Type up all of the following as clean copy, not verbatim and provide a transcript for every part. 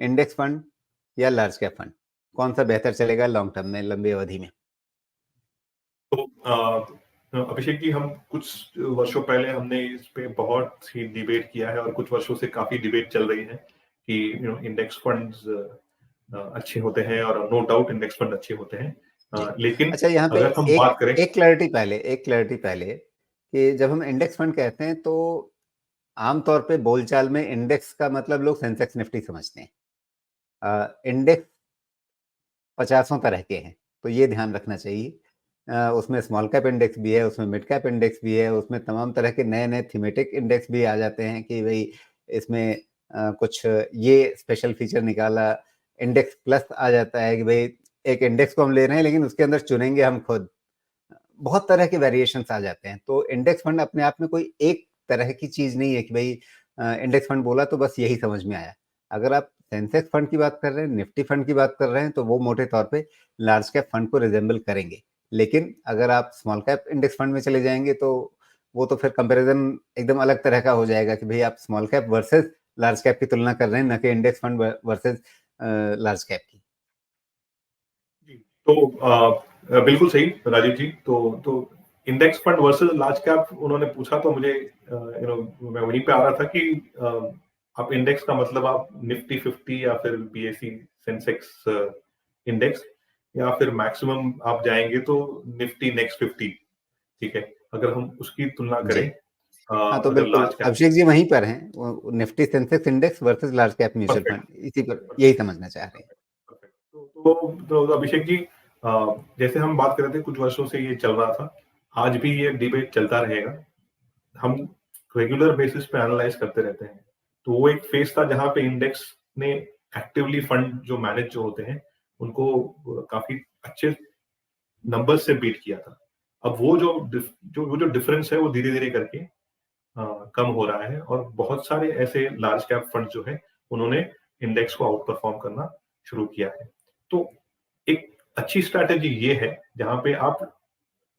Index fund या large cap fund, कौन सा बेहतर चलेगा लॉन्ग टर्म में, लंबी अवधि में? तो अभिषेक जी, हम कुछ वर्षों पहले हमने इस पे बहुत ही डिबेट किया है और कुछ वर्षों से काफी डिबेट चल रही है कि इंडेक्स फंड्स अच्छे होते हैं, और नो डाउट इंडेक्स फंड अच्छे होते हैं। लेकिन अच्छा, यहाँ पे अगर हम बात करें, एक क्लैरिटी पहले कि जब हम इंडेक्स फंड कहते हैं तो आमतौर पे बोलचाल में इंडेक्स का मतलब लोग सेंसेक्स निफ्टी समझते हैं। इंडेक्स 50 तरह के हैं, तो ये ध्यान रखना चाहिए। उसमें स्मॉल कैप इंडेक्स भी है, उसमें मिड कैप इंडेक्स भी है, उसमें तमाम तरह के नए नए थीमेटिक इंडेक्स भी आ जाते हैं कि भाई इसमें कुछ ये स्पेशल फीचर निकाला। इंडेक्स प्लस आ जाता है कि भाई एक इंडेक्स को हम ले रहे हैं लेकिन उसके अंदर चुनेंगे हम खुद। बहुत तरह के वेरिएशंस आ जाते हैं। तो इंडेक्स फंड अपने आप में कोई एक तरह की चीज नहीं है कि भाई इंडेक्स फंड बोला तो बस यही समझ में आया। अगर आप सेंसेक्स फंड की बात कर रहे हैं, निफ्टी फंड की बात कर रहे हैं, तो वो मोटे तौर पे लार्ज कैप फंड को रिजेंबल करेंगे। लेकिन अगर आप स्मॉल कैप इंडेक्स फंड में चले जाएंगे तो वो तो फिर कंपैरिजन एकदम अलग तरह का हो जाएगा कि भाई आप small cap versus large cap की तुलना कर रहे हैं, न कि index fund versus large cap की। तो बिल्कुल सही राजीव जी। तो index fund versus large cap उन्होंने पूछा, तो मुझे मैं वहीं पे आ रहा था कि आप इंडेक्स का मतलब आप निफ्टी 50 या फिर बीएसई सेंसेक्स इंडेक्स, या फिर मैक्सिमम आप जाएंगे तो निफ्टी नेक्स्ट 50, ठीक है, अगर हम उसकी तुलना जी करें हाँ, तो अगर बिल्कुल लार्ज कैप। अभिषेक जी वहीं पर हैं, Nifty Sensex index versus large cap mutual fund, perfect, इसी पर यही समझना चाह रहे हैं। परफेक्ट। तो अभिषेक जी, जैसे हम बात कर रहे थे, कुछ वर्षों से ये चल रहा था, आज भी ये डिबेट चलता रहेगा। हम रेगुलर बेसिस पे एनालाइज करते रहते हैं। तो वो एक फेज था जहां पे इंडेक्स ने एक्टिवली फंड जो मैनेज जो होते हैं उनको काफी अच्छे नंबर से बीट किया था। अब वो जो डिफरेंस है वो धीरे धीरे करके कम हो रहा है, और बहुत सारे ऐसे लार्ज कैप फंड जो है उन्होंने इंडेक्स को आउट परफॉर्म करना शुरू किया है। तो एक अच्छी स्ट्रैटेजी ये है जहां पे आप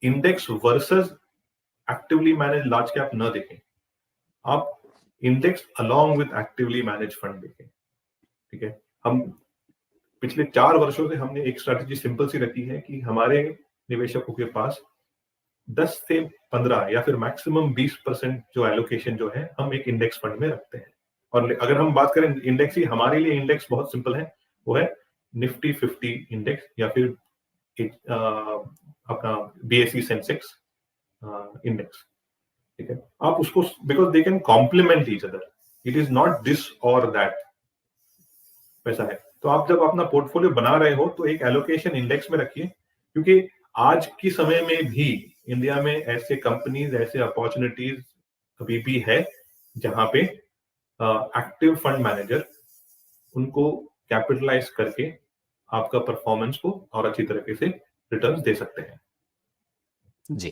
index versus actively manage large cap न देखें, आप index along with actively manage fund देखें। ठीक है, हम पिछले 4 वर्षों से हमने एक स्ट्रैटेजी सिंपल सी रखी है कि हमारे निवेशकों के पास 10 से 15 या फिर मैक्सिमम 20% जो एलोकेशन जो है हम एक इंडेक्स फंड में रखते हैं। और अगर हम बात करें इंडेक्स ही, हमारे लिए इंडेक्स बहुत सिंपल है, वो है निफ्टी 50 इंडेक्स या फिर अपना बीएसई सेंसेक्स इंडेक्स। ठीक है, आप उसको, because they can complement each other, it is not this और दैट, वैसा है। तो आप जब अपना पोर्टफोलियो बना रहे हो तो एक एलोकेशन इंडेक्स में रखिए, क्योंकि आज की समय में भी इंडिया में ऐसे कंपनीज, ऐसे अपॉर्चुनिटीज अभी भी है जहां पे एक्टिव फंड मैनेजर उनको कैपिटलाइज करके आपका परफॉर्मेंस को और अच्छी तरीके से रिटर्न्स दे सकते हैं।